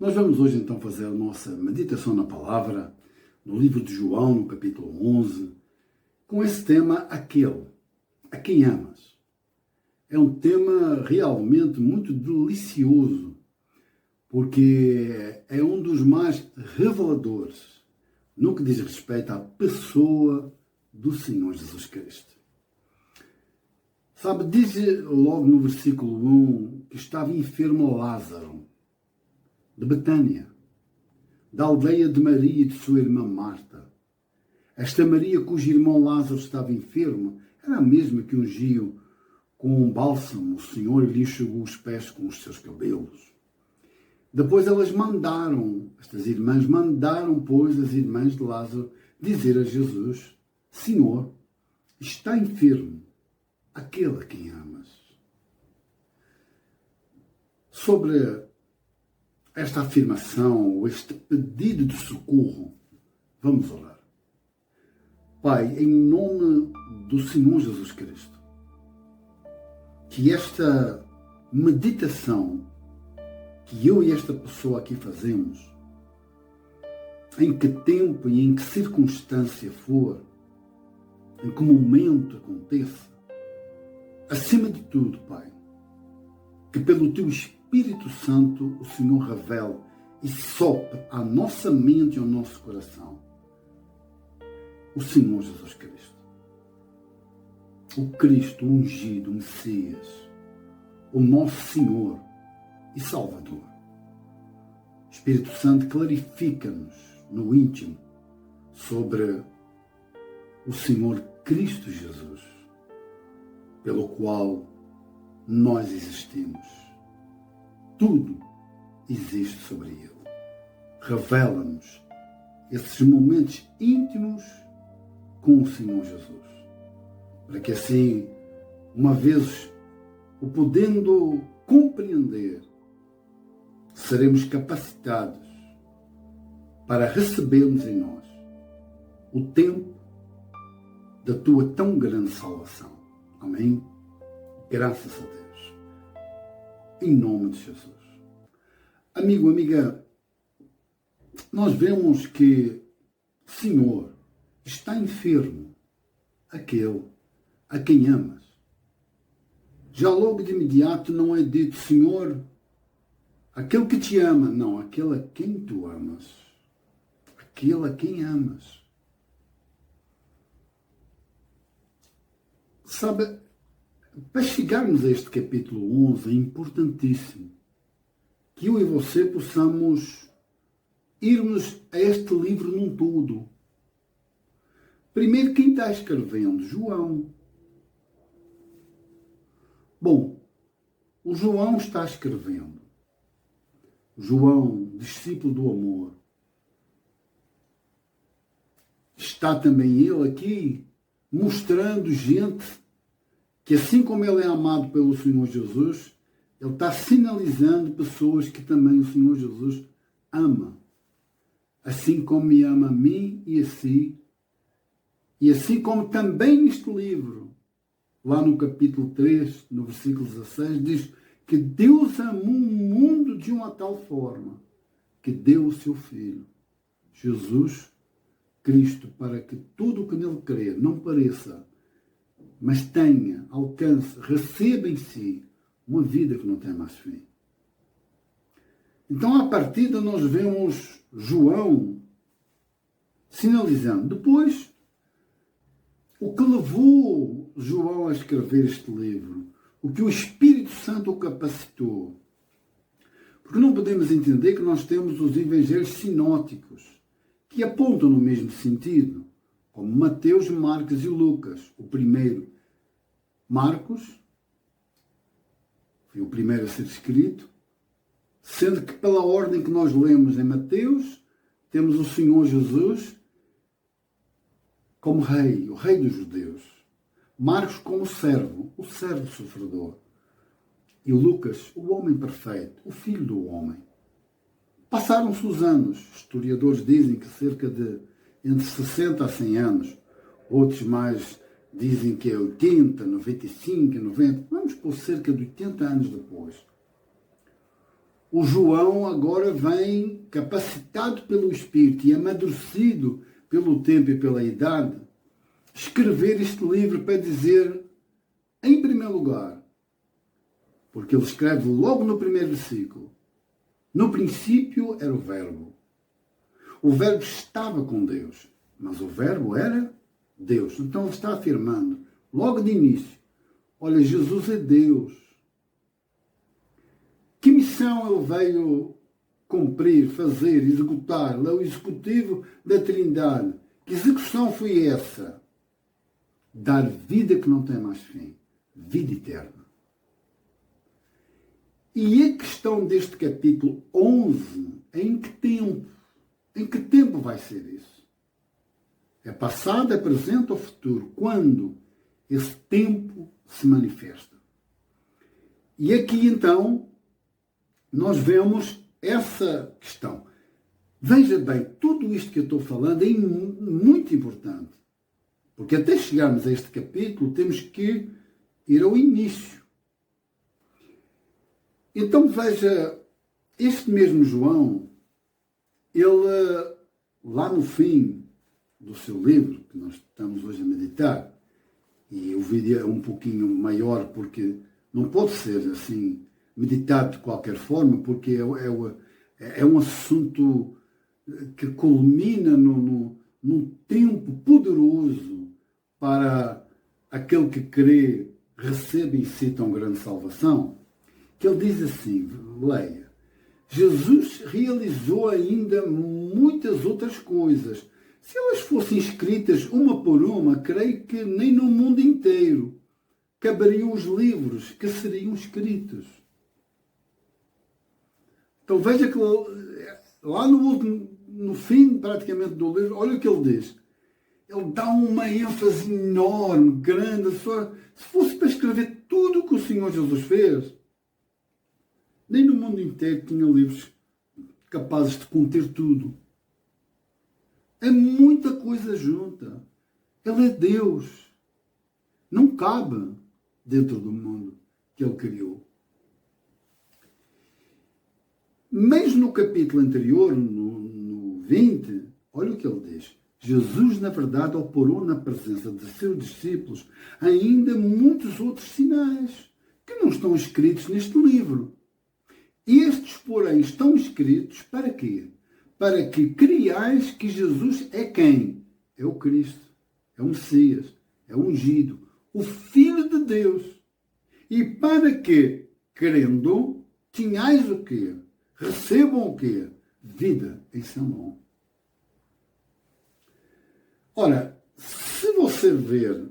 Nós vamos hoje então fazer a nossa meditação na palavra, no livro de João, no capítulo 11, com esse tema, aquele, a quem amas. É um tema realmente muito delicioso, porque é um dos mais reveladores no que diz respeito à pessoa do Senhor Jesus Cristo. Sabe, diz logo no versículo 1 que estava enfermo Lázaro, de Betânia, da aldeia de Maria e de sua irmã Marta. Esta Maria, cujo irmão Lázaro estava enfermo, era a mesma que ungiu com um bálsamo o Senhor e lhe enxugou os pés com os seus cabelos. Depois estas irmãs mandaram, pois, as irmãs de Lázaro dizer a Jesus: Senhor, está enfermo aquele a quem amas. Sobre esta afirmação, ou este pedido de socorro, vamos orar. Pai, em nome do Senhor Jesus Cristo, que esta meditação que eu e esta pessoa aqui fazemos, em que tempo e em que circunstância for, em que momento aconteça, acima de tudo, Pai, que pelo Teu Espírito Santo o Senhor revele e sopre à nossa mente e ao nosso coração o Senhor Jesus Cristo. O Cristo ungido, o Messias, o nosso Senhor e Salvador. Espírito Santo, clarifica-nos no íntimo sobre o Senhor Cristo Jesus, pelo qual nós existimos. Tudo existe sobre Ele. Revela-nos esses momentos íntimos com o Senhor Jesus, para que assim, uma vez o podendo compreender, seremos capacitados para recebermos em nós o tempo da Tua tão grande salvação. Amém? Graças a Deus. Em nome de Jesus. Amigo, amiga, nós vemos que o Senhor está enfermo, aquele a quem amas. Já logo de imediato não é dito, Senhor, aquele que te ama. Não, aquele a quem tu amas. Aquele a quem amas. Sabe, para chegarmos a este capítulo 11, é importantíssimo que eu e você possamos irmos a este livro num todo. Primeiro, quem está escrevendo? João. Bom, o João está escrevendo. João, discípulo do amor. Está também ele aqui mostrando gente que, assim como ele é amado pelo Senhor Jesus, ele está sinalizando pessoas que também o Senhor Jesus ama. Assim como me ama a mim e a si. E assim como também neste livro, lá no capítulo 3, no versículo 16, diz que Deus amou o mundo de uma tal forma que deu o seu Filho, Jesus Cristo, para que tudo o que nele crer não pareça, mas tenha, alcance, receba em si uma vida que não tem mais fim. Então, à partida, nós vemos João sinalizando. Depois, o que levou João a escrever este livro, o que o Espírito Santo o capacitou. Porque não podemos entender que nós temos os evangelhos sinóticos, que apontam no mesmo sentido, como Mateus, Marcos e Lucas. O primeiro, Marcos, foi o primeiro a ser escrito, sendo que pela ordem que nós lemos em Mateus, temos o Senhor Jesus como rei, o rei dos judeus. Marcos como servo, o servo sofredor. E Lucas, o homem perfeito, o filho do homem. Passaram-se os anos. Historiadores dizem que cerca de entre 60 a 100 anos. Outros mais dizem que é 80, 95, 90. Vamos por cerca de 80 anos depois. o João agora vem capacitado pelo Espírito e amadurecido pelo tempo e pela idade, escrever este livro para dizer, em primeiro lugar, porque ele escreve logo no primeiro versículo, no princípio era o Verbo. O Verbo estava com Deus, mas o Verbo era Deus. Então ele está afirmando, logo de início, olha, Jesus é Deus. Que missão ele veio cumprir, fazer, executar? Ele é o executivo da Trindade. Que execução foi essa? Dar vida que não tem mais fim. Vida eterna. E a questão deste capítulo 11, em que tempo? Em que tempo vai ser isso? É passado, é presente ou futuro? Quando esse tempo se manifesta? E aqui então nós vemos essa questão. Veja bem, tudo isto que eu estou falando é muito importante. Porque até chegarmos a este capítulo temos que ir ao início. Então veja, este mesmo João, ele lá no fim do seu livro, que nós estamos hoje a meditar, e o vídeo é um pouquinho maior porque não pode ser assim meditado de qualquer forma, porque é um assunto que culmina num tempo poderoso para aquele que crê, recebe em si tão grande salvação, que ele diz assim, leia, Jesus realizou ainda muitas outras coisas. Se elas fossem escritas uma por uma, creio que nem no mundo inteiro caberiam os livros que seriam escritos. Então veja que lá no fim praticamente do livro, olha o que ele diz. Ele dá uma ênfase enorme, grande. Se fosse para escrever tudo o que o Senhor Jesus fez, nem no mundo inteiro tinha livros capazes de conter tudo. É muita coisa junta. Ele é Deus. Não cabe dentro do mundo que Ele criou. Mas no capítulo anterior, no 20, olha o que ele diz. Jesus, na verdade, operou na presença de seus discípulos ainda muitos outros sinais que não estão escritos neste livro. Estes, porém, estão escritos para quê? Para que creiais que Jesus é quem? É o Cristo, é o Messias, é o ungido, o Filho de Deus. E para que, crendo, tenhais o quê? Recebam o quê? Vida em seu nome. Ora, se você ver,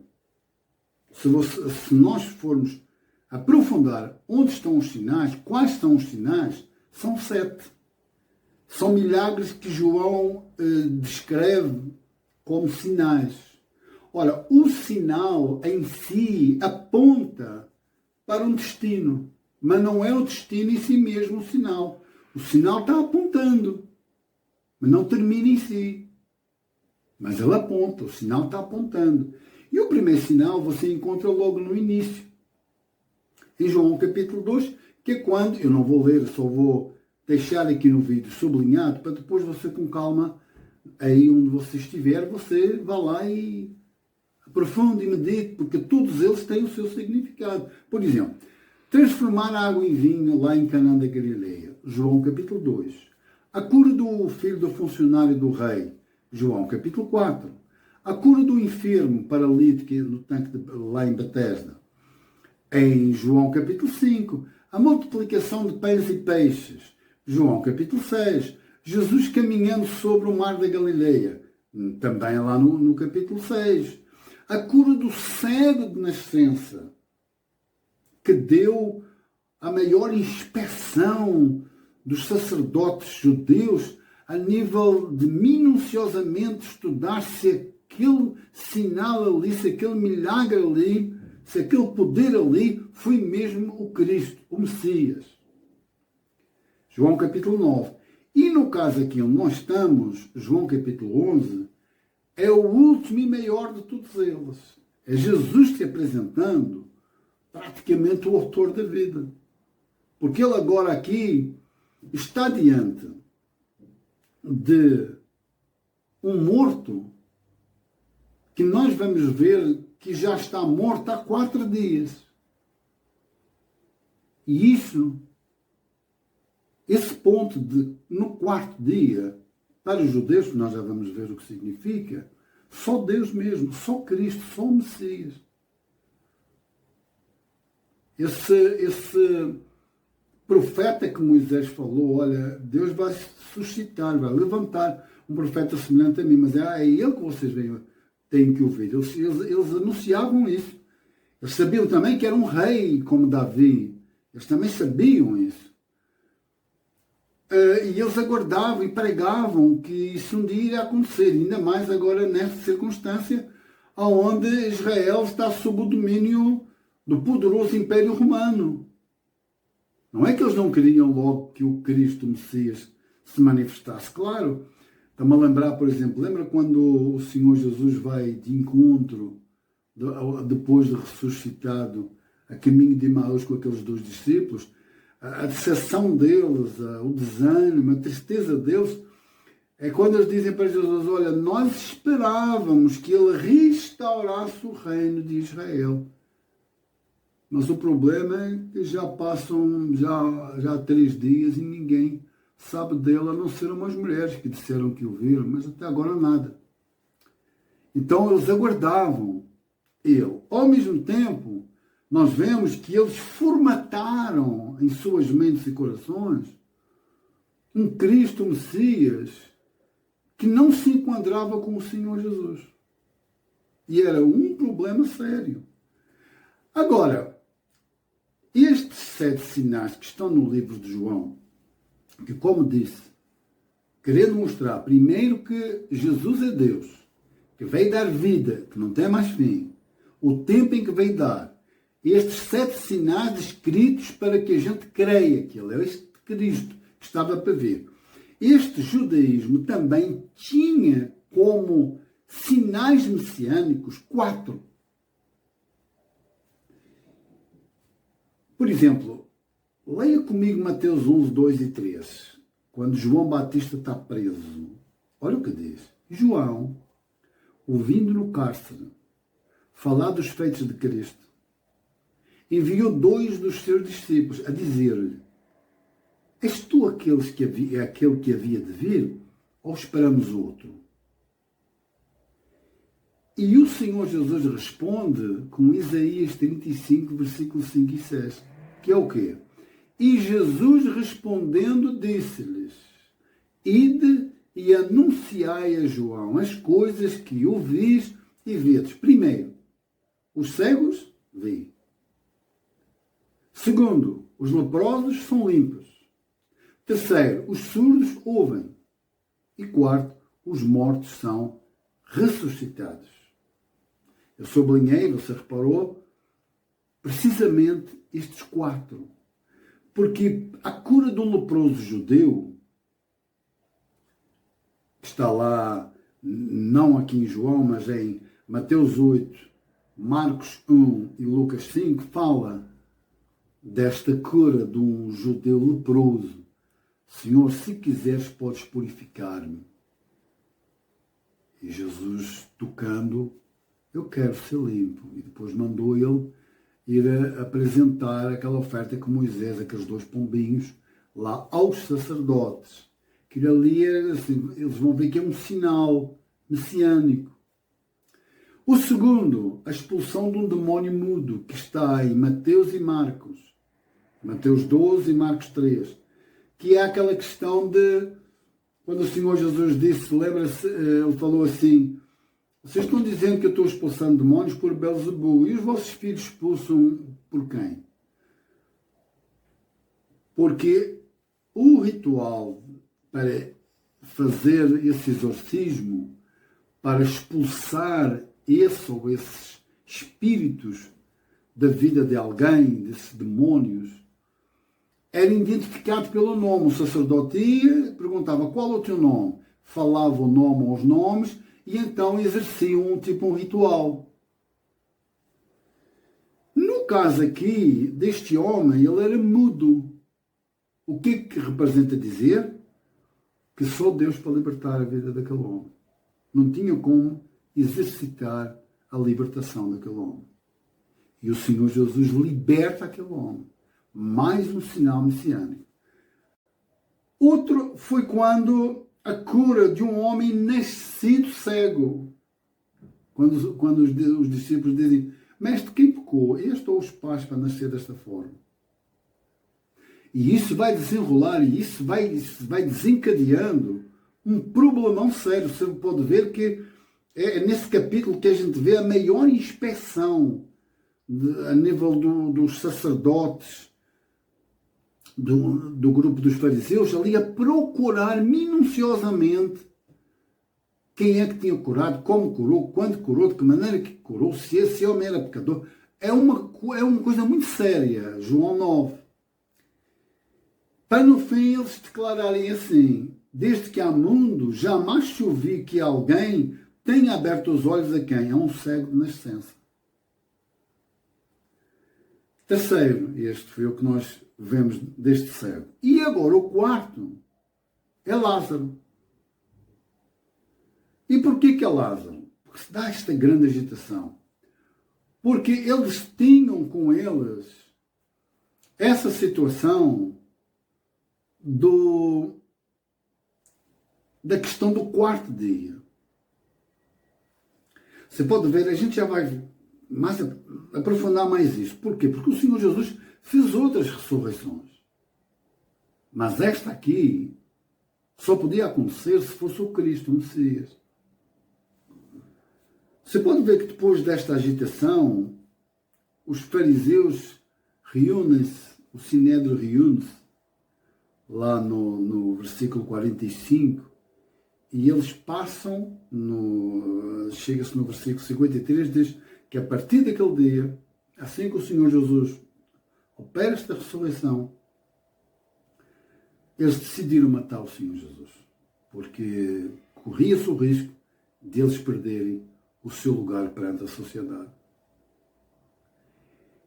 se nós formos aprofundar onde estão os sinais, quais são os sinais, são 7. São milagres que João descreve como sinais. Ora, o sinal em si aponta para um destino, mas não é o destino em si mesmo o sinal. O sinal está apontando, mas não termina em si. Mas ele aponta, o sinal está apontando. E o primeiro sinal você encontra logo no início. Em João capítulo 2, que é quando, eu não vou ler, só vou deixar aqui no vídeo sublinhado, para depois você com calma, aí onde você estiver, você vá lá e aprofunde e medite, porque todos eles têm o seu significado. Por exemplo, transformar a água em vinho lá em Canaã da Galileia, João capítulo 2. A cura do filho do funcionário do rei, João capítulo 4. A cura do enfermo paralítico no tanque lá em Betesda, em João capítulo 5. A multiplicação de pães e peixes, João capítulo 6. Jesus caminhando sobre o mar da Galileia, também lá no capítulo 6. A cura do cego de nascença, que deu a maior inspeção dos sacerdotes judeus a nível de minuciosamente estudar se aquele sinal ali, se aquele milagre ali, se aquele poder ali foi mesmo o Cristo, o Messias. João capítulo 9. E no caso aqui onde nós estamos, João capítulo 11, é o último e maior de todos eles. É Jesus se apresentando praticamente o autor da vida. Porque ele agora aqui está diante de um morto que nós vamos ver que já está morto há 4 dias. E esse ponto de, no 4º dia, para os judeus, nós já vamos ver o que significa, só Deus mesmo, só Cristo, só o Messias. Esse profeta que Moisés falou, olha, Deus vai suscitar, vai levantar um profeta semelhante a mim, mas é ele que vocês têm que ouvir. Eles anunciavam isso. Eles sabiam também que era um rei como Davi. Eles também sabiam isso. E eles aguardavam e pregavam que isso um dia iria acontecer, ainda mais agora nesta circunstância, onde Israel está sob o domínio do poderoso Império Romano. Não é que eles não queriam logo que o Cristo, o Messias, se manifestasse. Claro, está-me a lembrar, por exemplo, lembra quando o Senhor Jesus vai de encontro, depois de ressuscitado, a caminho de Emaús com aqueles 2 discípulos, a decepção deles, o desânimo, a tristeza deles, é quando eles dizem para Jesus, olha, nós esperávamos que ele restaurasse o reino de Israel. Mas o problema é que já passam já 3 dias e ninguém sabe dele, a não ser umas mulheres que disseram que o viram, mas até agora nada. Então eles aguardavam ele. Ao mesmo tempo, nós vemos que eles formataram em suas mentes e corações um Cristo, um Messias, que não se enquadrava com o Senhor Jesus. E era um problema sério. Agora, estes 7 sinais que estão no livro de João, que, como disse, querendo mostrar primeiro que Jesus é Deus, que veio dar vida, que não tem mais fim, o tempo em que veio dar, estes 7 sinais escritos para que a gente creia que ele é este Cristo que estava para vir. Este judaísmo também tinha como sinais messiânicos 4. Por exemplo, leia comigo Mateus 11, 2 e 3. Quando João Batista está preso. Olha o que diz. João, ouvindo no cárcere falar dos feitos de Cristo, enviou 2 dos seus discípulos a dizer-lhe, és tu aquele que havia de vir, ou esperamos outro? E o Senhor Jesus responde com Isaías 35, versículos 5 e 6, que é o quê? E Jesus respondendo disse-lhes, ide e anunciai a João as coisas que ouvis e vedes. Primeiro, os cegos veem. Segundo, os leprosos são limpos. Terceiro, os surdos ouvem. E quarto, os mortos são ressuscitados. Eu sublinhei, você reparou, precisamente estes 4. Porque a cura do leproso judeu, que está lá, não aqui em João, mas em Mateus 8, Marcos 1 e Lucas 5, fala desta cura de um judeu leproso. Senhor, se quiseres, podes purificar-me. E Jesus, tocando, eu quero ser limpo. E depois mandou ele ir apresentar aquela oferta que Moisés, aqueles 2 pombinhos, lá aos sacerdotes. Que ali era assim, eles vão ver que é um sinal messiânico. O segundo, a expulsão de um demónio mudo, que está em Mateus e Marcos. Mateus 12 e Marcos 3. Que é aquela questão de, quando o Senhor Jesus disse, lembra-se, ele falou assim, vocês estão dizendo que eu estou expulsando demónios por Belzebu, e os vossos filhos expulsam por quem? Porque o ritual para fazer esse exorcismo, para expulsar esse ou esses espíritos da vida de alguém, desses demónios, era identificado pelo nome. O sacerdote ia, perguntava qual é o teu nome, falava o nome aos nomes e então exerciam um ritual. No caso aqui, deste homem, ele era mudo. O que representa dizer? Que só Deus para libertar a vida daquele homem. Não tinha como exercitar a libertação daquele homem. E o Senhor Jesus liberta aquele homem. Mais um sinal messiânico. Outro foi quando a cura de um homem nascido cego. Quando os discípulos dizem, mestre, quem pecou? Este ou os pais para nascer desta forma? E isso vai desenrolar, e isso vai desencadeando um problemão sério. Você pode ver que é nesse capítulo que a gente vê a maior inspeção a nível dos sacerdotes, do grupo dos fariseus, ali a procurar minuciosamente quem é que tinha curado, como curou, quando curou, de que maneira que curou, se esse homem era pecador. É uma coisa muito séria, João 9. Para no fim eles declararem assim, desde que há mundo, jamais se ouvi que alguém tenha aberto os olhos a quem? A um cego de nascença. Terceiro, este foi o que nós vemos deste cego. E agora o quarto é Lázaro. E porquê que é Lázaro? Porque se dá esta grande agitação. Porque eles tinham com eles essa situação da questão do quarto dia. Você pode ver, a gente já vai aprofundar mais isso. Porquê? Porque o Senhor Jesus fez outras ressurreições. Mas esta aqui só podia acontecer se fosse o Cristo, o Messias. Você pode ver que depois desta agitação, os fariseus reúnem-se, o Sinédrio reúne-se, lá no versículo 45, e eles passam, chega-se no versículo 53, diz que a partir daquele dia, assim que o Senhor Jesus opera esta ressurreição, eles decidiram matar o Senhor Jesus, porque corria-se o risco de eles perderem o seu lugar perante a sociedade.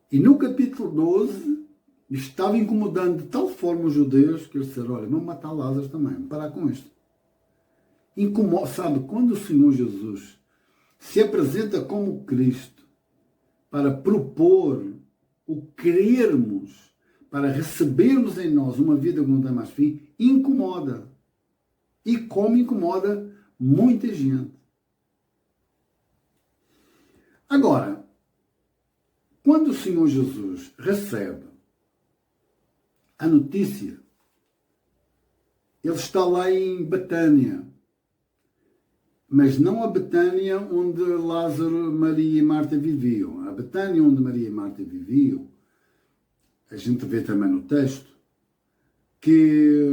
E no capítulo 12, estava incomodando de tal forma os judeus que eles disseram, olha, vamos matar Lázaro também, vamos parar com isto. Sabe, quando o Senhor Jesus se apresenta como Cristo para propor o querermos, para recebermos em nós uma vida que não tem mais fim, incomoda. E como incomoda muita gente. Agora, quando o Senhor Jesus recebe a notícia, ele está lá em Betânia, mas não a Betânia onde Lázaro, Maria e Marta viviam. A Betânia onde Maria e Marta viviam, a gente vê também no texto, que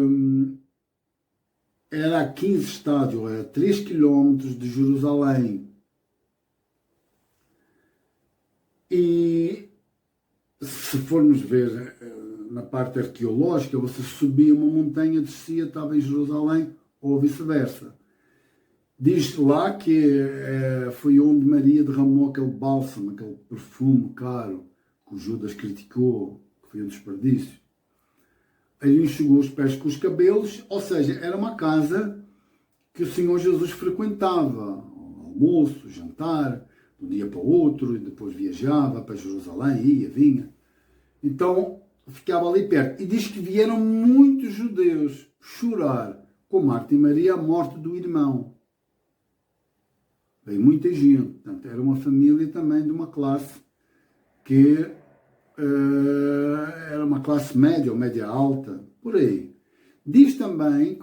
era a 15 estádios, era 3 quilómetros de Jerusalém. E se formos ver na parte arqueológica, você subia uma montanha, descia, estava em Jerusalém, ou vice-versa. Diz lá que foi onde Maria derramou aquele bálsamo, aquele perfume caro, que o Judas criticou, que foi um desperdício. Aí enxugou os pés com os cabelos, ou seja, era uma casa que o Senhor Jesus frequentava, almoço, jantar, de um dia para o outro, e depois viajava para Jerusalém, ia, vinha. Então, ficava ali perto. E diz que vieram muitos judeus chorar com Marta e Maria a morte do irmão. Veio muita gente. Portanto, era uma família também de uma classe que era uma classe média ou média alta, por aí. Diz também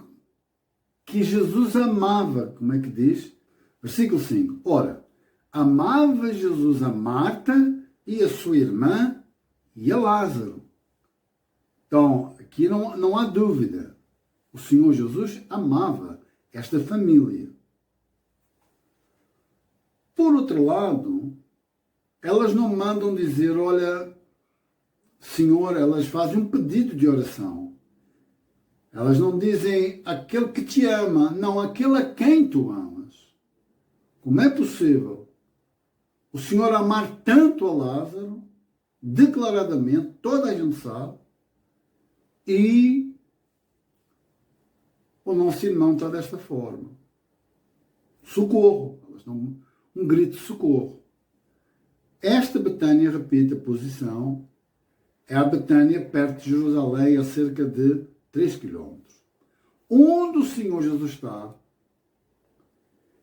que Jesus amava, como é que diz? Versículo 5. Ora, amava Jesus a Marta e a sua irmã e a Lázaro. Então, aqui não há dúvida. O Senhor Jesus amava esta família. Por outro lado, elas não mandam dizer, olha, Senhor, elas fazem um pedido de oração. Elas não dizem aquele que te ama, não, aquele a quem tu amas. Como é possível o Senhor amar tanto a Lázaro, declaradamente, toda a gente sabe, e o nosso irmão está desta forma. Socorro. Elas dão um grito de socorro. Esta Betânia, repito a posição, é a Betânia perto de Jerusalém, a cerca de 3 quilómetros. Onde o Senhor Jesus está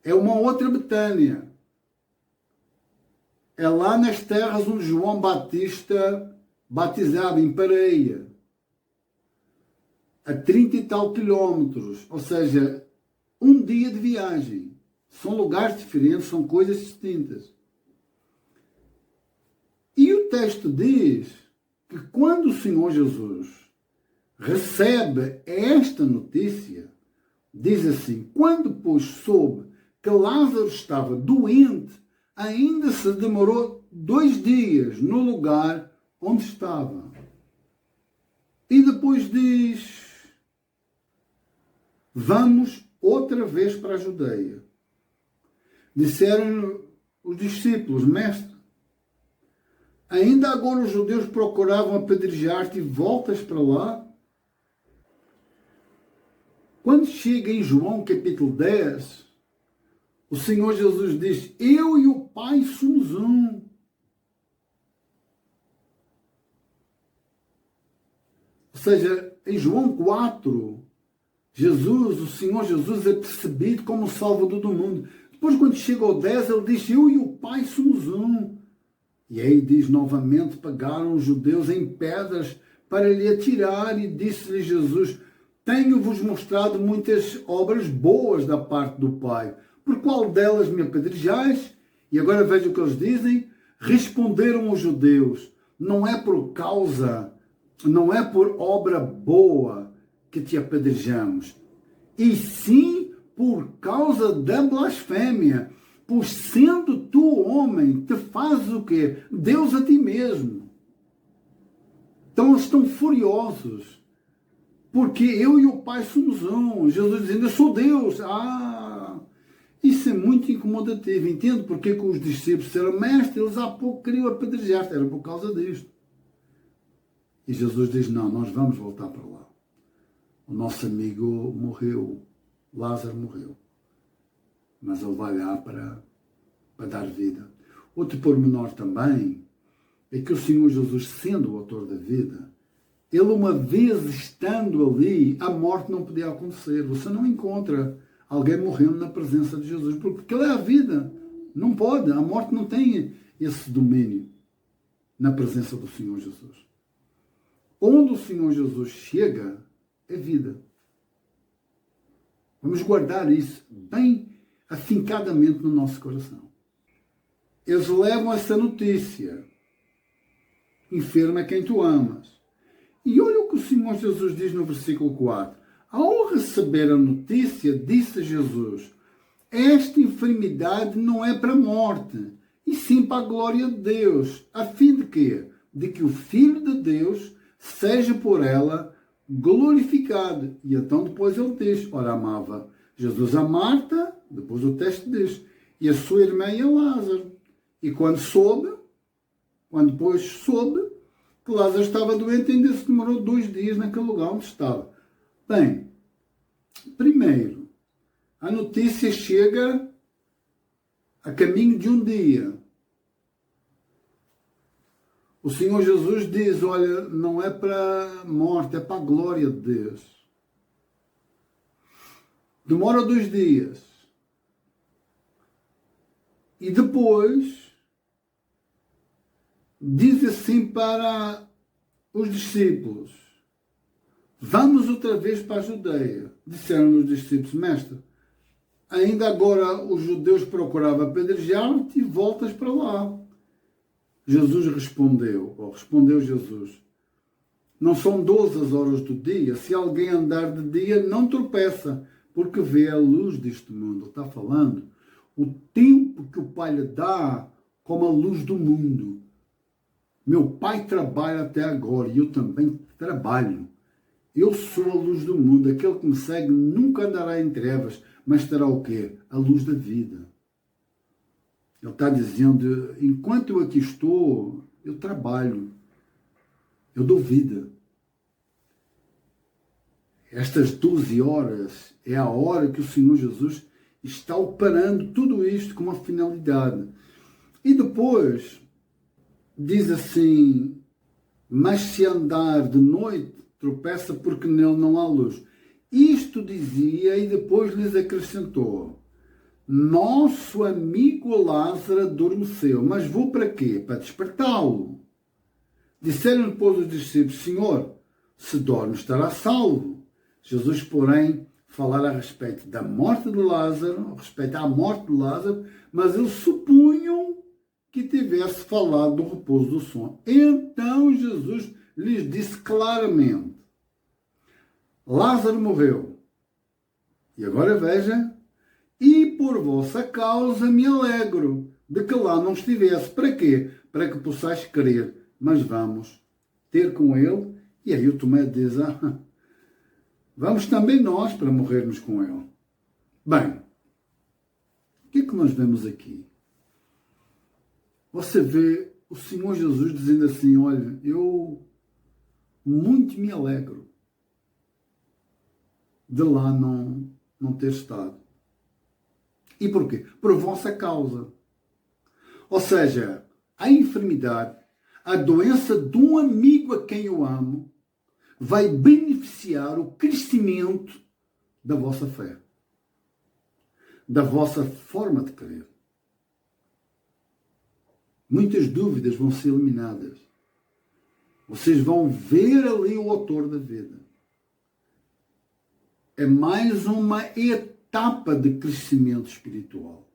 é uma outra Betânia. É lá nas terras onde João Batista batizava, em Pareia, a 30 e tal quilómetros, ou seja, um dia de viagem. São lugares diferentes, são coisas distintas. E o texto diz que quando o Senhor Jesus recebe esta notícia, diz assim: quando, pois, soube que Lázaro estava doente, ainda se demorou 2 dias no lugar onde estava. E depois diz: vamos outra vez para a Judeia. Disseram os discípulos: mestre, ainda agora os judeus procuravam apedrejar-te e voltas para lá? Quando chega em João capítulo 10, o Senhor Jesus diz: eu e o Pai somos um. Ou seja, em João 4, o Senhor Jesus é percebido como o Salvador do mundo. Depois, quando chega ao 10, ele diz: eu e o Pai somos um. E aí diz novamente: pegaram os judeus em pedras para lhe atirar, e disse-lhe Jesus: tenho-vos mostrado muitas obras boas da parte do Pai. Por qual delas me apedrejais? E agora veja o que eles dizem. Responderam os judeus: não é por obra boa que te apedrejamos, e sim por causa da blasfêmia. Pois sendo tu homem, te fazes o quê? Deus a ti mesmo. Então eles estão furiosos, porque eu e o Pai somos um. Jesus dizendo: eu sou Deus. Isso é muito incomodativo. Entendo porque que os discípulos disseram: mestre, eles há pouco queriam apedrejar-te. Era por causa disto. E Jesus diz: não, nós vamos voltar para lá. O nosso amigo morreu, Lázaro morreu, mas ele vai lá para dar vida. Outro pormenor também é que o Senhor Jesus, sendo o autor da vida, ele, uma vez estando ali, a morte não podia acontecer. Você não encontra alguém morrendo na presença de Jesus, porque ele é a vida. Não pode, a morte não tem esse domínio na presença do Senhor Jesus. Onde o Senhor Jesus chega, é vida. Vamos guardar isso bem afincadamente no nosso coração. Eles levam essa notícia: enferma é quem tu amas. E olha o que o Senhor Jesus diz no versículo 4. Ao receber a notícia, disse Jesus: esta enfermidade não é para a morte, e sim para a glória de Deus, a fim de quê? De que o Filho de Deus seja por ela glorificado. E então depois ele diz: ora, amava Jesus a Marta, depois o texto diz, e a sua irmã e a Lázaro. E quando depois soube que Lázaro estava doente, ainda se demorou 2 dias naquele lugar onde estava. Bem, primeiro, a notícia chega a caminho de um dia. O Senhor Jesus diz: olha, não é para a morte, é para a glória de Deus. Demora 2 dias. E depois diz assim para os discípulos: vamos outra vez para a Judeia. Disseram os discípulos: mestre, ainda agora os judeus procuravam apedrejar-te e voltas para lá. Jesus respondeu Jesus: não são 12 as horas do dia? Se alguém andar de dia, não tropeça, porque vê a luz deste mundo. Ele está falando o tempo que o Pai lhe dá como a luz do mundo. Meu Pai trabalha até agora e eu também trabalho. Eu sou a luz do mundo. Aquele que me segue nunca andará em trevas, mas terá o quê? A luz da vida. Ele está dizendo: enquanto eu aqui estou, eu trabalho. Eu dou vida. Estas 12 horas é a hora que o Senhor Jesus está operando tudo isto com uma finalidade. E depois diz assim, mas se andar de noite, tropeça porque nele não há luz. Isto dizia e depois lhes acrescentou, nosso amigo Lázaro adormeceu, mas vou para quê? Para despertá-lo. Disseram depois os discípulos, Senhor, se dorme estará salvo. Jesus, porém, falar a respeito da morte de Lázaro, a respeito à morte de Lázaro, mas eles supunham que tivesse falado do repouso do sono. Então Jesus lhes disse claramente, Lázaro morreu. E agora veja, e por vossa causa me alegro de que lá não estivesse. Para quê? Para que possais crer. Mas vamos ter com ele. E aí o Tomé diz, vamos também nós para morrermos com ele. Bem, o que é que nós vemos aqui? Você vê o Senhor Jesus dizendo assim, olha, eu muito me alegro de lá não ter estado. E porquê? Por vossa causa. Ou seja, a enfermidade, a doença de um amigo a quem eu amo, vai beneficiar o crescimento da vossa fé, da vossa forma de crer. Muitas dúvidas vão ser eliminadas. Vocês vão ver ali o autor da vida. É mais uma etapa de crescimento espiritual.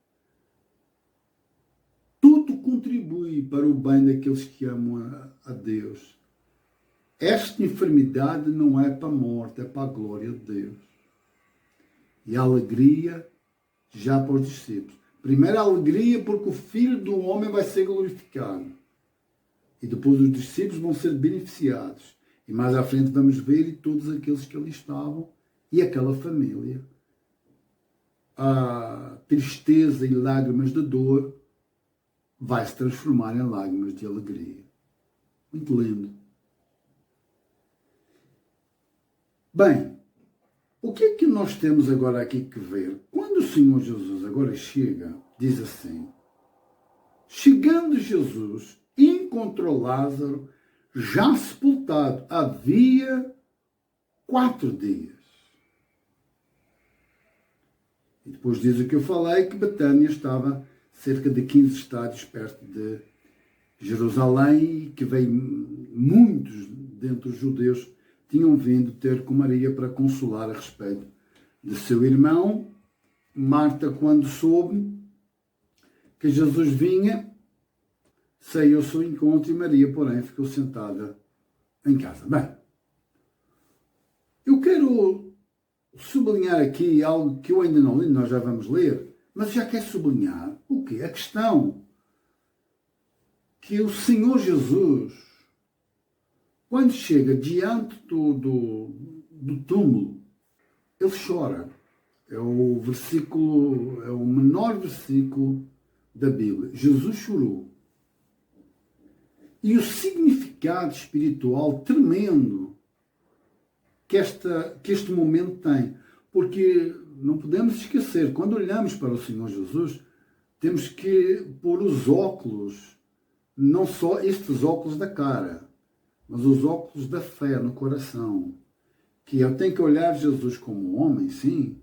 Tudo contribui para o bem daqueles que amam a Deus. Esta enfermidade não é para a morte, é para a glória de Deus. E a alegria já para os discípulos. Primeiro a alegria porque o Filho do Homem vai ser glorificado. E depois os discípulos vão ser beneficiados. E mais à frente vamos ver e todos aqueles que ali estavam e aquela família. A tristeza e lágrimas de dor vai se transformar em lágrimas de alegria. Muito lindo. Bem, o que é que nós temos agora aqui que ver? Quando o Senhor Jesus agora chega, diz assim, chegando Jesus, encontrou Lázaro já sepultado, havia 4 dias. E depois diz o que eu falei, que Betânia estava cerca de 15 estádios perto de Jerusalém, e que veio muitos dentre os judeus tinham vindo ter com Maria para consolar a respeito de seu irmão. Marta, quando soube que Jesus vinha, saiu ao seu encontro e Maria, porém, ficou sentada em casa. Bem, eu quero sublinhar aqui algo que eu ainda não li, nós já vamos ler, mas já quero sublinhar o quê? A questão que o Senhor Jesus, quando chega diante do túmulo, ele chora. É o versículo, é o menor versículo da Bíblia. Jesus chorou. E o significado espiritual tremendo que este momento tem. Porque não podemos esquecer, quando olhamos para o Senhor Jesus, temos que pôr os óculos, não só estes óculos da cara, mas os óculos da fé no coração. Que eu tenho que olhar Jesus como um homem, sim,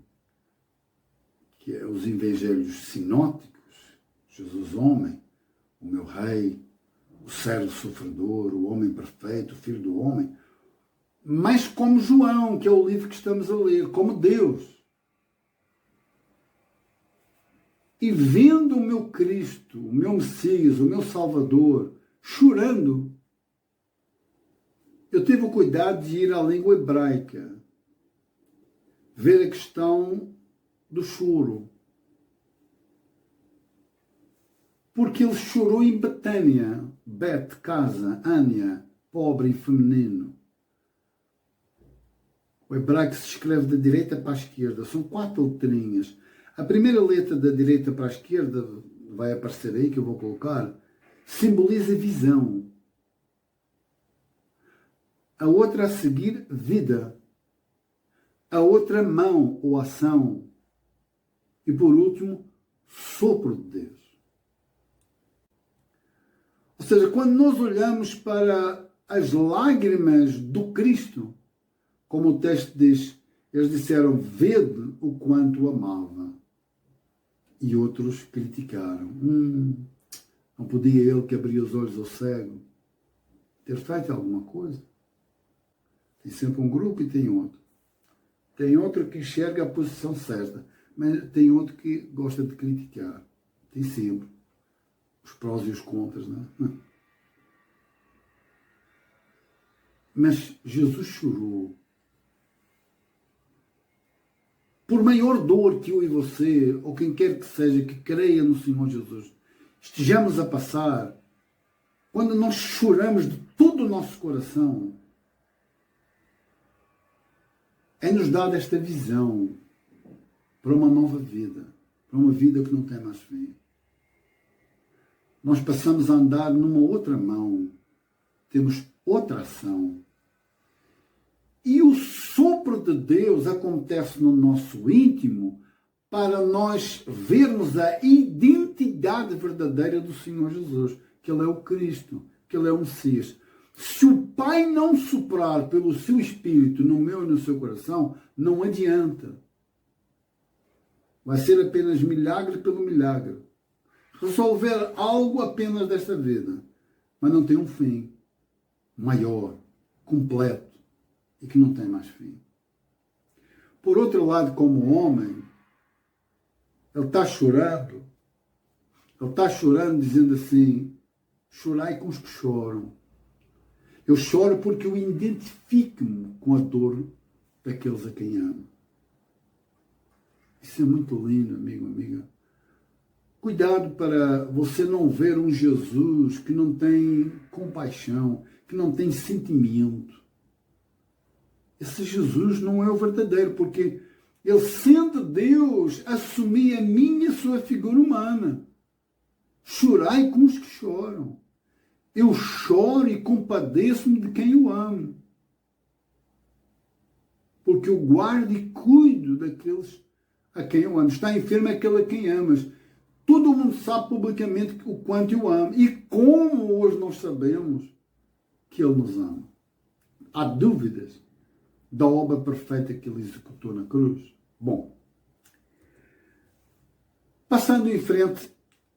que é os evangelhos sinóticos, Jesus homem, o meu rei, o servo sofredor, o homem perfeito, o filho do homem, mas como João, que é o livro que estamos a ler, como Deus. E vendo o meu Cristo, o meu Messias, o meu Salvador, chorando, eu tive o cuidado de ir à língua hebraica, ver a questão do choro. Porque ele chorou em Betânia, Bet, casa, Ânia, pobre e feminino. O hebraico se escreve da direita para a esquerda, são 4 letrinhas. A primeira letra da direita para a esquerda, vai aparecer aí que eu vou colocar, simboliza visão. A outra a seguir, vida. a outra mão ou ação. E por último, sopro de Deus. Ou seja, quando nós olhamos para as lágrimas do Cristo, como o texto diz, eles disseram, vede o quanto o amava. E outros criticaram. Não podia ele que abria os olhos ao cego ter feito alguma coisa? Tem sempre um grupo e tem outro. Tem outro que enxerga a posição certa, mas tem outro que gosta de criticar. Tem sempre os prós e os contras, não é? Mas Jesus chorou. Por maior dor que eu e você, ou quem quer que seja, que creia no Senhor Jesus, estejamos a passar, quando nós choramos de todo o nosso coração, é-nos dada esta visão para uma nova vida, para uma vida que não tem mais fim. Nós passamos a andar numa outra mão, temos outra ação. E o sopro de Deus acontece no nosso íntimo para nós vermos a identidade verdadeira do Senhor Jesus, que Ele é o Cristo, que Ele é o Messias. Se o Pai não soprar pelo seu Espírito no meu e no seu coração, não adianta. Vai ser apenas milagre pelo milagre. Resolver algo apenas desta vida, mas não tem um fim maior, completo, e que não tem mais fim. Por outro lado, como homem, ele está chorando dizendo assim, chorai com os que choram. Eu choro porque eu identifico-me com a dor daqueles a quem amo. Isso é muito lindo, amigo, amiga. Cuidado para você não ver um Jesus que não tem compaixão, que não tem sentimento. Esse Jesus não é o verdadeiro, porque ele, sendo Deus, assumia a minha e a sua figura humana. Chorai com os que choram. Eu choro e compadeço-me de quem eu amo. Porque eu guardo e cuido daqueles a quem eu amo. Está enfermo é aquele a quem amas. Todo mundo sabe publicamente o quanto eu amo. E como hoje nós sabemos que Ele nos ama? Há dúvidas da obra perfeita que Ele executou na cruz? Bom, passando em frente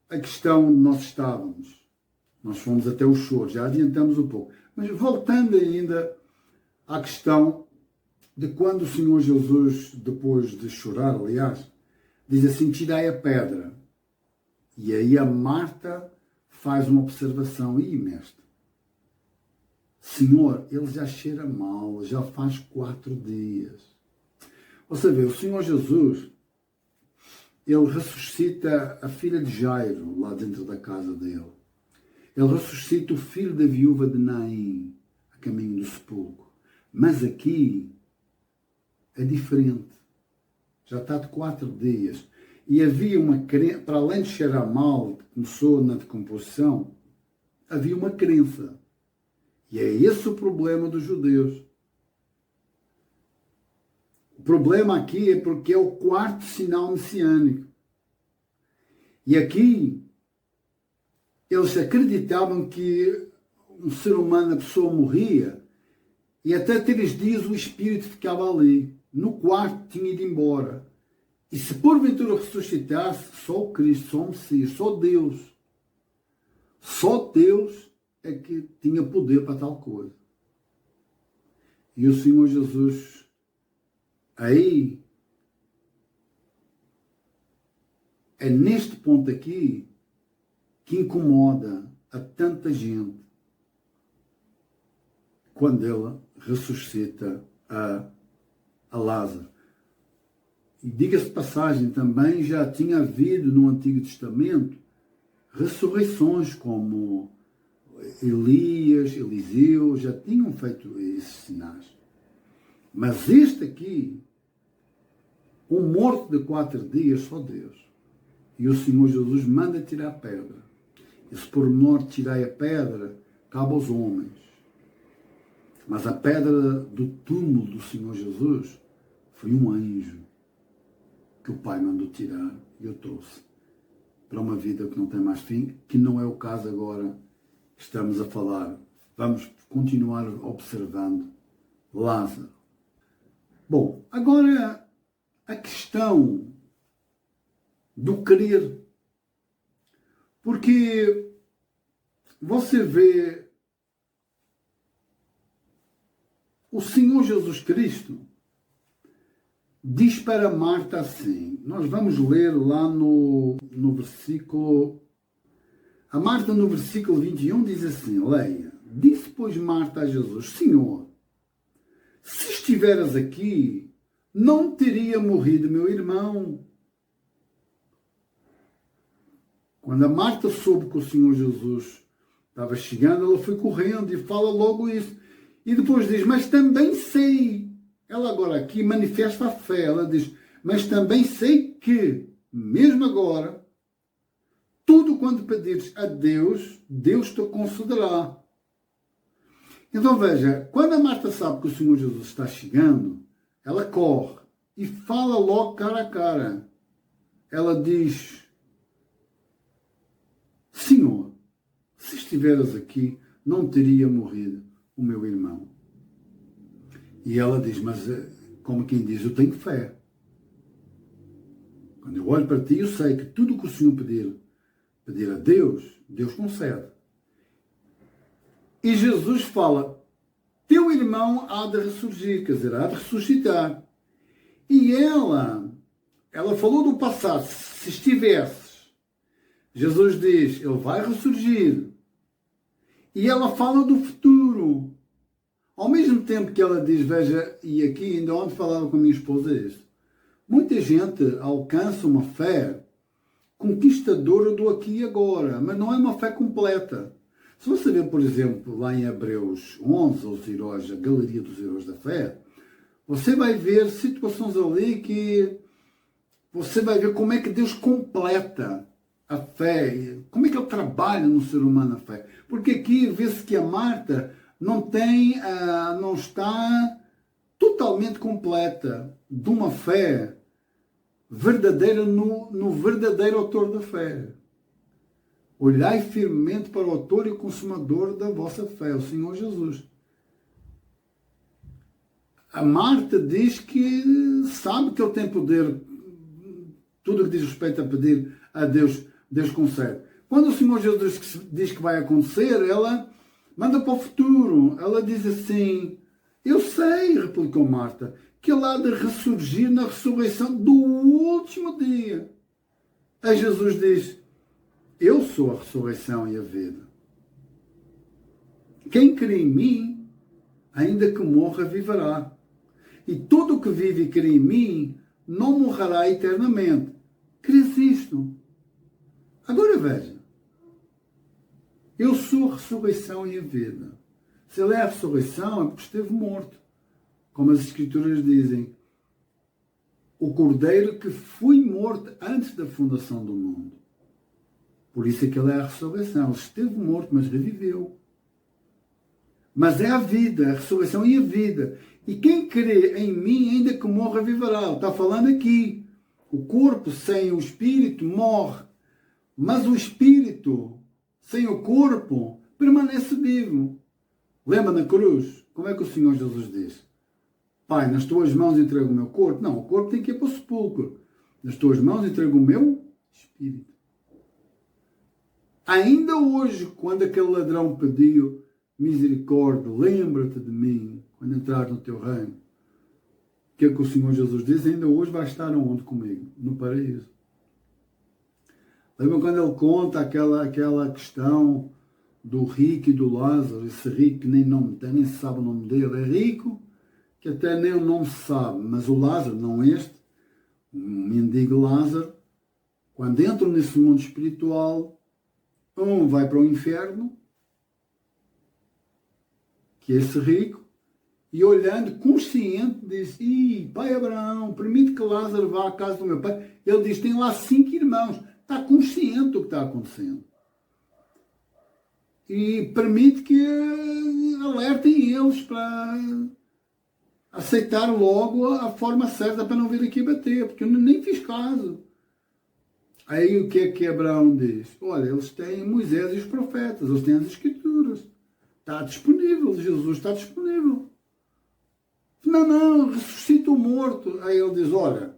à questão onde nós estávamos. Nós fomos até o choro, já adiantamos um pouco. Mas voltando ainda à questão de quando o Senhor Jesus, depois de chorar, aliás, diz assim, tirai a pedra. E aí a Marta faz uma observação. E mestre, Senhor, ele já cheira mal, já faz 4 dias. Você vê, o Senhor Jesus, ele ressuscita a filha de Jairo, lá dentro da casa dele. Ele ressuscita o filho da viúva de Naim, a caminho do sepulcro. Mas aqui é diferente. Já está de 4 dias. E havia uma crença, para além de cheirar mal, que começou na decomposição, havia uma crença. E é esse o problema dos judeus. O problema aqui é porque é o 4º sinal messiânico. E aqui eles acreditavam que um ser humano, a pessoa morria, e até 3 dias o espírito ficava ali. No 4º tinha ido embora. E se porventura ressuscitasse, só o Cristo, só o Messias, só Deus é que tinha poder para tal coisa. E o Senhor Jesus, aí, é neste ponto aqui que incomoda a tanta gente quando ele ressuscita a Lázaro. E diga-se de passagem, também já tinha havido no Antigo Testamento ressurreições como Elias, Eliseu, já tinham feito esses sinais. Mas este aqui, um morto de 4 dias, só Deus. E o Senhor Jesus manda tirar a pedra. Esse pormenor de tirar a pedra cabe aos homens. Mas a pedra do túmulo do Senhor Jesus Foi um anjo que o Pai mandou tirar e eu trouxe para uma vida que não tem mais fim, que não é o caso agora que estamos a falar. Vamos continuar observando Lázaro. Bom, agora a questão do querer. Porque você vê o Senhor Jesus Cristo diz para Marta assim, nós vamos ler lá no versículo, a Marta no versículo 21 diz assim, leia, disse pois Marta a Jesus, Senhor, se estiveras aqui, não teria morrido meu irmão. Quando a Marta soube que o Senhor Jesus estava chegando, ela foi correndo e fala logo isso. E depois diz, mas também sei, ela agora aqui manifesta a fé, ela diz, mas também sei que, mesmo agora, tudo quanto pedires a Deus, Deus te concederá. Então veja, quando a Marta sabe que o Senhor Jesus está chegando, ela corre e fala logo cara a cara. Ela diz, Senhor, se estiveras aqui, não teria morrido o meu irmão. E ela diz, mas como quem diz, eu tenho fé. Quando eu olho para ti, eu sei que tudo o que o Senhor pedir a Deus, Deus concede. E Jesus fala, teu irmão há de ressurgir, quer dizer, há de ressuscitar. E ela falou do passado, se estivesses. Jesus diz, ele vai ressurgir. E ela fala do futuro. Ao mesmo tempo que ela diz, veja, e aqui ainda ontem falava com a minha esposa isso, muita gente alcança uma fé conquistadora do aqui e agora, mas não é uma fé completa. Se você ver, por exemplo, lá em Hebreus 11, os heróis, a galeria dos heróis da fé, você vai ver situações ali que você vai ver como é que Deus completa a fé, como é que ele trabalha no ser humano a fé. Porque aqui vê-se que a Marta não está totalmente completa de uma fé verdadeira no verdadeiro autor da fé. Olhai firmemente para o autor e o consumador da vossa fé, o Senhor Jesus. A Marta diz que sabe que ele tem poder, tudo o que diz respeito a pedir a Deus, Deus concede. Quando o Senhor Jesus diz que vai acontecer, ela manda para o futuro. Ela diz assim, eu sei, replicou Marta, que ele há de ressurgir na ressurreição do último dia. Aí Jesus diz, eu sou a ressurreição e a vida. Quem crê em mim, ainda que morra, viverá. E todo o que vive e crê em mim, não morrerá eternamente. Crês isto? Agora veja. Eu sou a ressurreição e a vida. Se ele é a ressurreição, é porque esteve morto. Como as Escrituras dizem. O Cordeiro que foi morto antes da fundação do mundo. Por isso é que ele é a ressurreição. Ele esteve morto, mas reviveu. Mas é a vida, a ressurreição e a vida. E quem crê em mim, ainda que morra, viverá. Ele está falando aqui. O corpo sem o espírito morre. Mas o espírito sem o corpo permanece vivo. Lembra na cruz? Como é que o Senhor Jesus diz? Pai, nas tuas mãos entrego o meu corpo. Não, o corpo tem que ir para o sepulcro. Nas tuas mãos entrego o meu espírito. Ainda hoje, quando aquele ladrão pediu misericórdia, lembra-te de mim, quando entrar no teu reino. O que é que o Senhor Jesus diz? Ainda hoje vai estar onde comigo? No paraíso. Lembra quando ele conta aquela questão do rico e do Lázaro? Esse rico que nem nome tem, nem se sabe o nome dele. É rico que até nem o nome se sabe. Mas o Lázaro, não este, o mendigo Lázaro, quando entram nesse mundo espiritual, um vai para o inferno, que é esse rico, e olhando, consciente, diz, pai Abraão, permite que Lázaro vá à casa do meu pai. Ele diz, tem lá 5 irmãos. Está consciente do que está acontecendo. E permite que alertem eles para... aceitar logo a forma certa para não vir aqui bater, porque eu nem fiz caso. Aí o que Abraão diz? Olha, eles têm Moisés e os profetas, eles têm as Escrituras. Está disponível, Jesus está disponível. Não, ressuscita o morto. Aí ele diz, olha,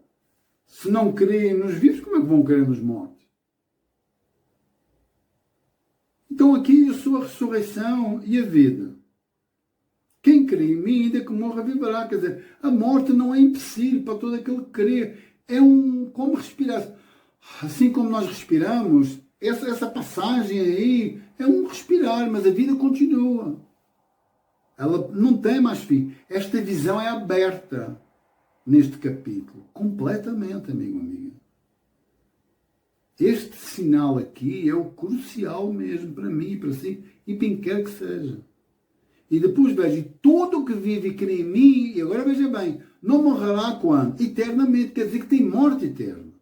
se não creem nos vivos, como é que vão crer nos mortos? Então aqui a sua ressurreição e a vida. Quem crê em mim, ainda que morra, viverá. Quer dizer, a morte não é empecilho para todo aquele que crê. É como respirar. Assim como nós respiramos, essa passagem aí é um respirar, mas a vida continua. Ela não tem mais fim. Esta visão é aberta neste capítulo. Completamente, amigo, amiga. Este sinal aqui é o crucial mesmo para mim, para si e para quem quer que seja. E depois veja, todo o que vive e crê em mim, e agora veja bem, não morrerá quando? Eternamente, quer dizer que tem morte eterna.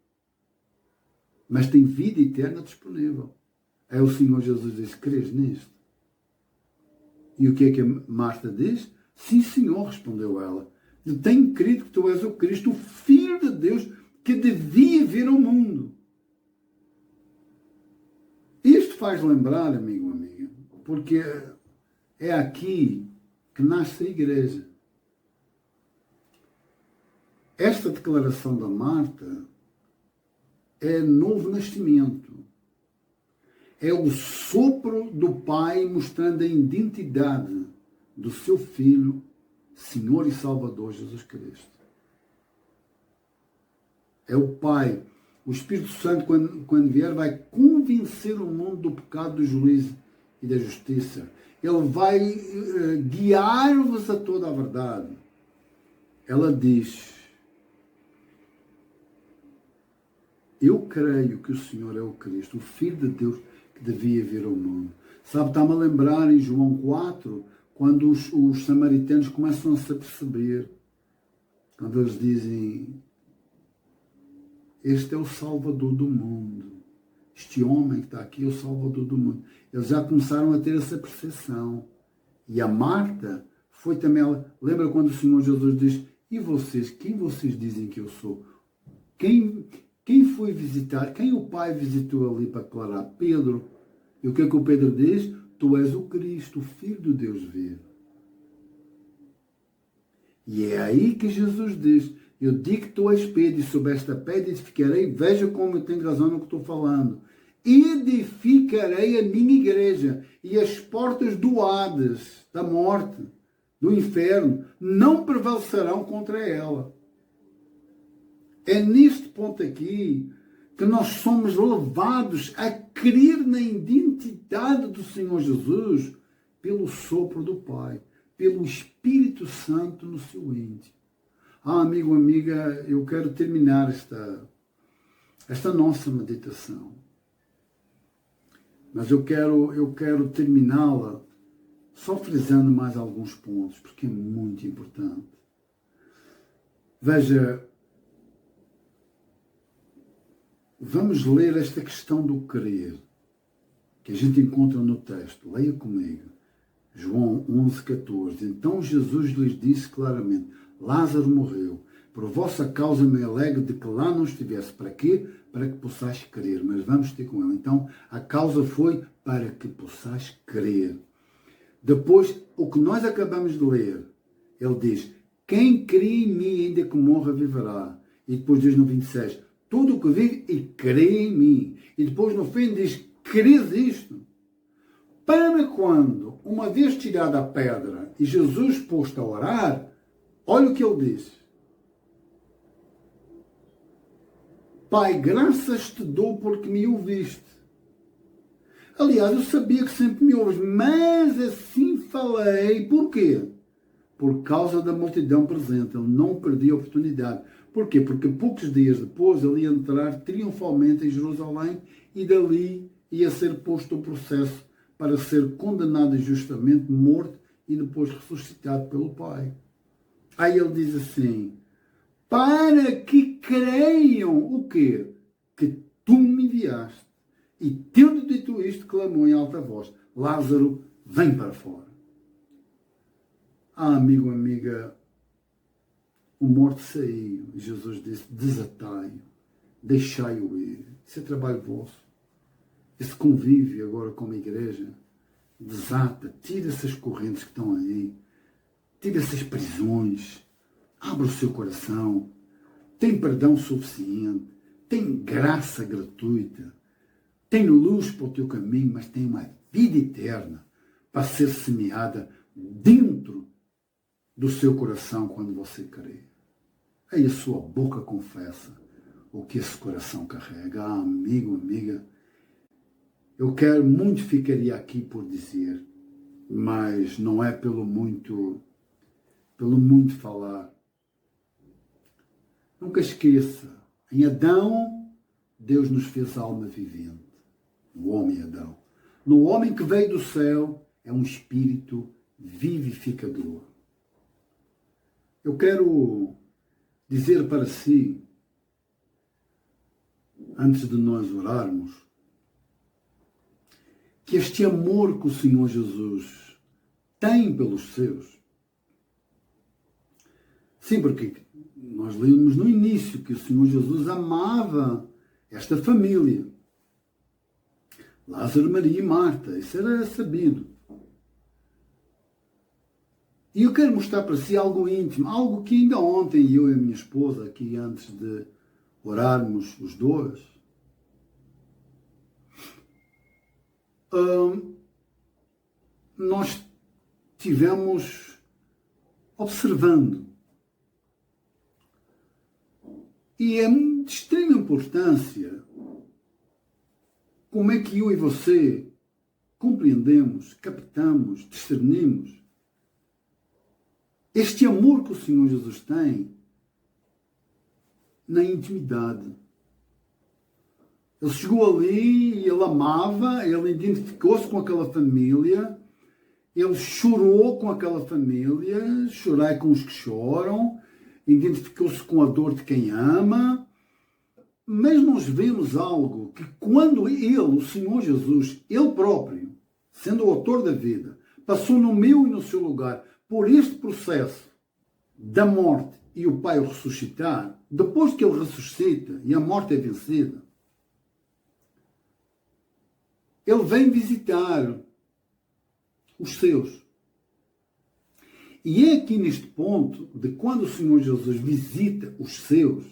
Mas tem vida eterna disponível. É o Senhor Jesus diz, crês nisto? E o que é que a Marta diz? Sim, Senhor, respondeu ela. Eu tenho crido que tu és o Cristo, o Filho de Deus, que devia vir ao mundo. Isto faz lembrar, amigo, amiga, porque é aqui que nasce a igreja. Esta declaração da Marta é novo nascimento. É o sopro do Pai mostrando a identidade do seu Filho, Senhor e Salvador Jesus Cristo. É o Pai. O Espírito Santo, quando vier, vai convencer o mundo do pecado, do juízo e da justiça. Ele vai guiar-vos a toda a verdade. Ela diz, eu creio que o Senhor é o Cristo, o Filho de Deus que devia vir ao mundo. Sabe, está-me a lembrar em João 4, quando os samaritanos começam a se aperceber, quando eles dizem, este é o Salvador do mundo. Este homem que está aqui é o Salvador do mundo. Eles já começaram a ter essa percepção. E a Marta foi também, lembra quando o Senhor Jesus diz, e vocês, quem vocês dizem que eu sou? Quem foi visitar? Quem o Pai visitou ali para declarar? Pedro. E o que é que o Pedro diz? Tu és o Cristo, o Filho de Deus vivo. E é aí que Jesus diz, eu digo que tu és Pedro e sobre esta pedra edificarei, veja como eu tenho razão no que estou falando. Edificarei a minha igreja e as portas do Hades, da morte, do inferno, não prevalecerão contra ela. É neste ponto aqui que nós somos levados a crer na identidade do Senhor Jesus pelo sopro do Pai, pelo Espírito Santo no seu íntimo. Amigo, amiga, eu quero terminar esta nossa meditação. Mas eu quero terminá-la só frisando mais alguns pontos, porque é muito importante. Veja, vamos ler esta questão do crer, que a gente encontra no texto. Leia comigo. João 11:14. Então Jesus lhes disse claramente, Lázaro morreu. Por vossa causa me alegro de que lá não estivesse. Para quê? Para que possais crer. Mas vamos ter com ele. Então, a causa foi para que possais crer. Depois, o que nós acabamos de ler, ele diz, quem crê em mim, ainda que morra, viverá. E depois diz no 26, todo o que vive e crê em mim. E depois no fim diz, crês isto? Para quando, uma vez tirada a pedra e Jesus posto a orar, olha o que ele diz. Pai, graças te dou porque me ouviste. Aliás, eu sabia que sempre me ouves, mas assim falei. Porquê? Por causa da multidão presente. Ele não perdia a oportunidade. Porquê? Porque poucos dias depois ele ia entrar triunfalmente em Jerusalém e dali ia ser posto o processo para ser condenado injustamente, morto e depois ressuscitado pelo Pai. Aí ele diz assim, para que creiam o quê? Que tu me enviaste. E tendo dito isto, clamou em alta voz, Lázaro, vem para fora. Amigo, amiga, o morto saiu. E Jesus disse, desatai-o, deixai-o ir. Isso é trabalho vosso. Esse convívio agora como igreja, desata, tira essas correntes que estão aí, tira essas prisões, abre o seu coração, tem perdão suficiente, tem graça gratuita, tem luz para o teu caminho, mas tem uma vida eterna para ser semeada dentro do seu coração quando você crê. Aí a sua boca confessa o que esse coração carrega. Ah, amigo, amiga, eu quero muito, ficaria aqui por dizer, mas não é pelo muito falar. Nunca esqueça, em Adão, Deus nos fez alma vivente, o homem Adão. No homem que veio do céu, é um espírito vivificador. Eu quero dizer para si, antes de nós orarmos, que este amor que o Senhor Jesus tem pelos seus, sim, porque nós lemos no início que o Senhor Jesus amava esta família, Lázaro, Maria e Marta, isso era sabido. E eu quero mostrar para si algo íntimo, algo que ainda ontem eu e a minha esposa, aqui antes de orarmos os dois, nós tivemos observando. E é de extrema importância como é que eu e você compreendemos, captamos, discernimos este amor que o Senhor Jesus tem na intimidade. Ele chegou ali, ele amava, ele identificou-se com aquela família, ele chorou com aquela família, chorai com os que choram, identificou-se com a dor de quem ama, mas nós vemos algo que quando ele, o Senhor Jesus, ele próprio, sendo o autor da vida, passou no meu e no seu lugar por este processo da morte e o Pai o ressuscitar, depois que ele ressuscita e a morte é vencida, ele vem visitar os seus. E é aqui neste ponto de quando o Senhor Jesus visita os seus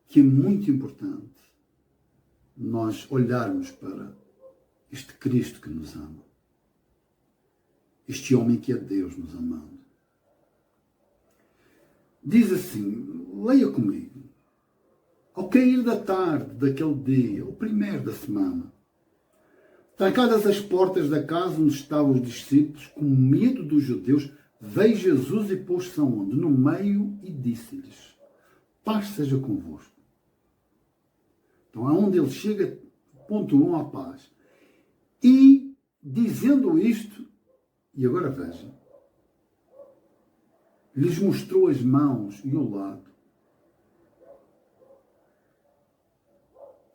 que é muito importante nós olharmos para este Cristo que nos ama. Este homem que é Deus nos amando. Diz assim, leia comigo. Ao cair da tarde daquele dia, o primeiro da semana, trancadas as portas da casa onde estavam os discípulos, com medo dos judeus, veio Jesus e pôs-se aonde? No meio e disse-lhes, paz seja convosco. Então, aonde ele chega, ponto 1, a paz. E, dizendo isto, e agora vejam, lhes mostrou as mãos e o lado.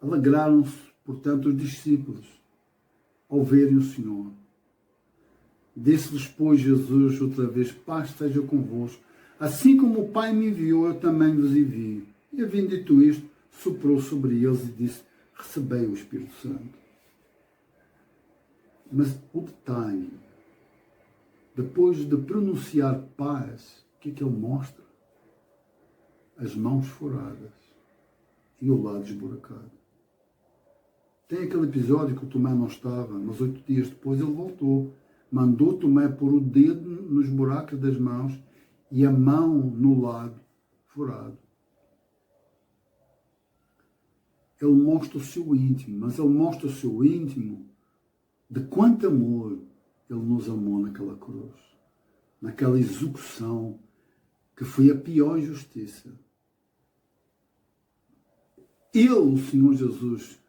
Alegraram-se, portanto, os discípulos ao verem o Senhor. Disse-lhes, pois, Jesus outra vez, paz seja convosco. Assim como o Pai me enviou, eu também vos envio. E, havendo dito isto, soprou sobre eles e disse, recebei o Espírito Santo. Mas o detalhe, depois de pronunciar paz, o que é que ele mostra? As mãos furadas e o lado esburacado. Tem aquele episódio que o Tomé não estava, mas 8 dias depois ele voltou. Mandou Tomé pôr o dedo nos buracos das mãos e a mão no lado furado. Ele mostra o seu íntimo, mas ele mostra o seu íntimo de quanto amor ele nos amou naquela cruz, naquela execução que foi a pior injustiça. Ele, o Senhor Jesus,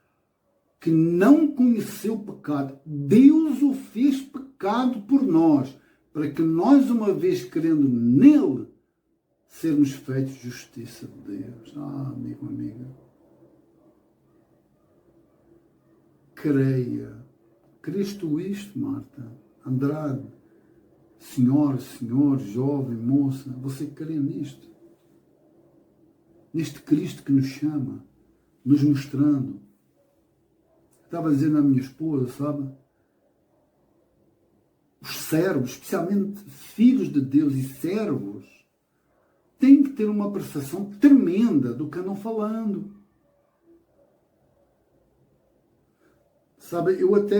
que não conheceu pecado, Deus o fez pecado por nós, para que nós, uma vez crendo nele, sermos feitos justiça de Deus. Ah, amigo, amiga. Creia. Crês tu isto, Marta? Andrade? Senhora, senhor, jovem, moça, você crê nisto? Neste Cristo que nos chama, nos mostrando. Estava dizendo à minha esposa, sabe? Os servos, especialmente filhos de Deus e servos, têm que ter uma percepção tremenda do que andam falando. Sabe, eu até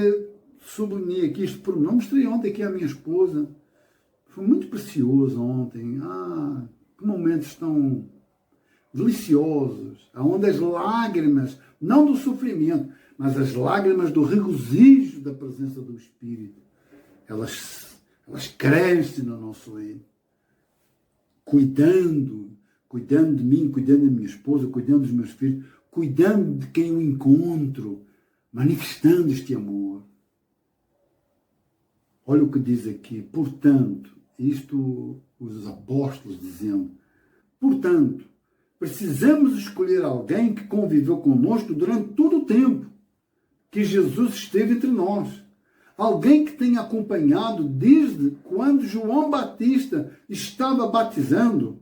sublinhei aqui isto, não mostrei ontem aqui à minha esposa. Foi muito precioso ontem. Que momentos tão deliciosos, onde as lágrimas, não do sofrimento, mas as lágrimas do regozijo da presença do Espírito, elas crescem no nosso leito, cuidando de mim, cuidando da minha esposa, cuidando dos meus filhos, cuidando de quem eu encontro, manifestando este amor. Olha o que diz aqui, portanto, isto os apóstolos dizendo, portanto, precisamos escolher alguém que conviveu conosco durante todo o tempo que Jesus esteve entre nós. Alguém que tenha acompanhado desde quando João Batista estava batizando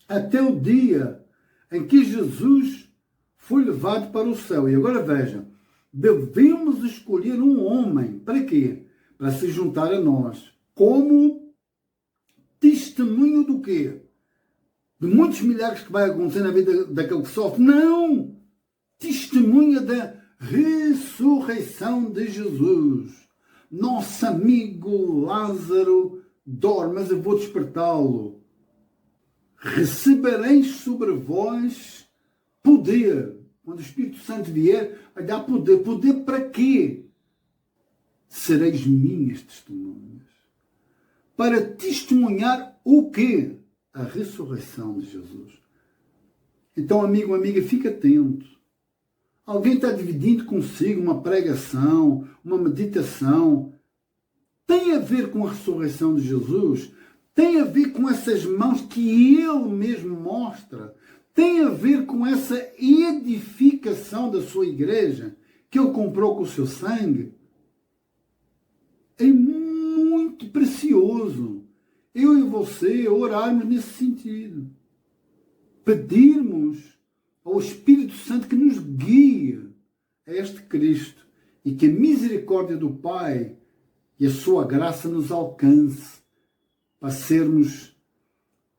até o dia em que Jesus foi levado para o céu. E agora veja, devemos escolher um homem. Para quê? Para se juntar a nós. Como testemunho do quê? De muitos milagres que vai acontecer na vida daquele que sofre? Não! Testemunha da ressurreição de Jesus. Nosso amigo Lázaro dorme, mas eu vou despertá-lo. Recebereis sobre vós poder. Quando o Espírito Santo vier, vai dar poder. Poder para quê? Sereis minhas testemunhas. Para testemunhar o quê? A ressurreição de Jesus. Então, amigo, amiga, fique atento. Alguém está dividindo consigo uma pregação, uma meditação. Tem a ver com a ressurreição de Jesus? Tem a ver com essas mãos que Ele mesmo mostra? Tem a ver com essa edificação da sua igreja que Ele comprou com o seu sangue? É muito precioso eu e você orarmos nesse sentido. Pedirmos ao Espírito Santo que nos guie a este Cristo e que a misericórdia do Pai e a sua graça nos alcance para sermos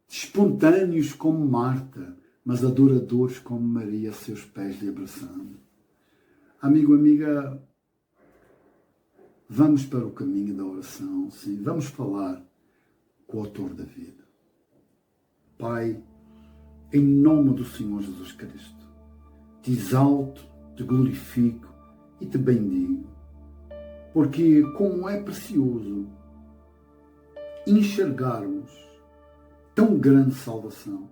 espontâneos como Marta, mas adoradores como Maria, a seus pés lhe abraçando. Amigo, amiga, vamos para o caminho da oração, sim, vamos falar com o autor da vida. Pai, em nome do Senhor Jesus Cristo, te exalto, te glorifico e te bendigo, porque como é precioso enxergarmos tão grande salvação,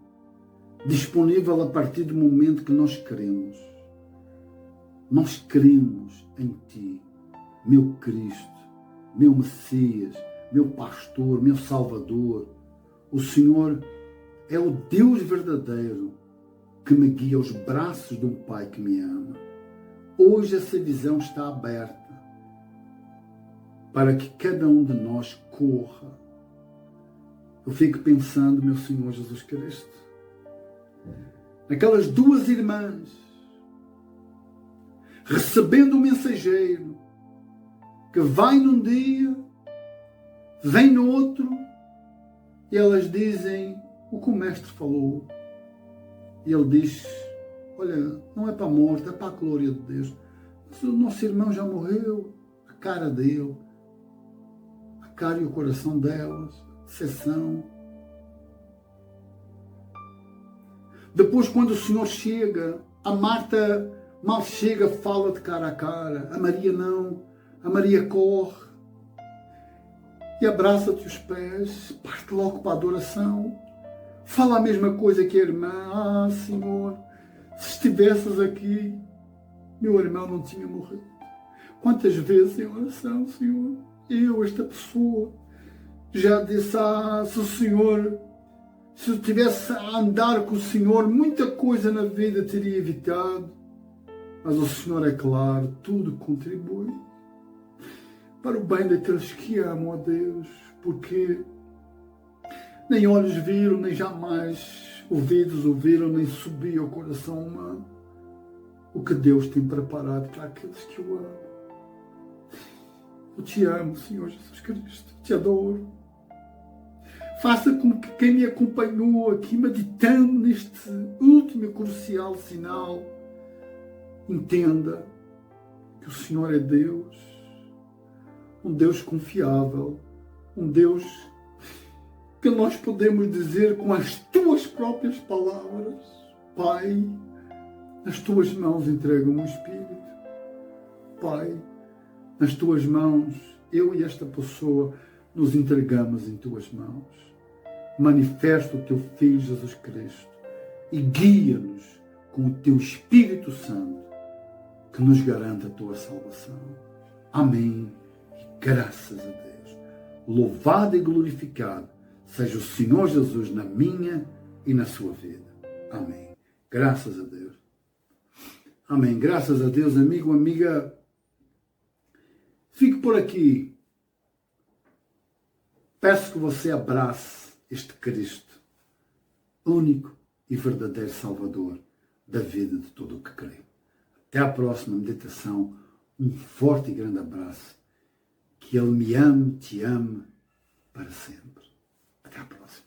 disponível a partir do momento que nós queremos. Nós cremos em Ti, meu Cristo, meu Messias, meu pastor, meu Salvador. O Senhor é o Deus verdadeiro que me guia aos braços de um Pai que me ama. Hoje essa visão está aberta para que cada um de nós corra. Eu fico pensando, meu Senhor Jesus Cristo, naquelas duas irmãs, recebendo o mensageiro, que vai num dia, vem no outro, e elas dizem o que o Mestre falou. E ele diz, olha, não é para a morte, é para a glória de Deus. Mas o nosso irmão já morreu, a cara dele, a cara e o coração delas, decepção. Depois, quando o Senhor chega, a Marta mal chega, fala de cara a cara. A Maria não. A Maria corre e abraça-te os pés, parte logo para a adoração. Fala a mesma coisa que a irmã. Senhor, se estivesses aqui, meu irmão não tinha morrido. Quantas vezes em oração, Senhor, eu, esta pessoa, já disse, se o Senhor, se eu tivesse a andar com o Senhor, muita coisa na vida teria evitado. Mas o Senhor, é claro, tudo contribui para o bem daqueles que amam a Deus, porque nem olhos viram, nem jamais ouvidos ouviram, nem subiu ao coração humano o que Deus tem preparado para aqueles que o amam. Eu te amo, Senhor Jesus Cristo, te adoro. Faça com que quem me acompanhou aqui, meditando neste último e crucial sinal, entenda que o Senhor é Deus, um Deus confiável, um Deus que nós podemos dizer com as tuas próprias palavras: Pai, nas tuas mãos entrego o meu espírito. Pai, nas tuas mãos, eu e esta pessoa nos entregamos em tuas mãos. Manifesta o teu Filho Jesus Cristo e guia-nos com o teu Espírito Santo, que nos garanta a tua salvação. Amém. E graças a Deus. Louvado e glorificado seja o Senhor Jesus na minha e na sua vida. Amém. Graças a Deus. Amém. Graças a Deus, amigo, amiga. Fique por aqui. Peço que você abrace este Cristo, único e verdadeiro Salvador da vida de todo o que crê. Até à próxima meditação. Um forte e grande abraço. Que Ele me ame, te ame para sempre. Até à próxima.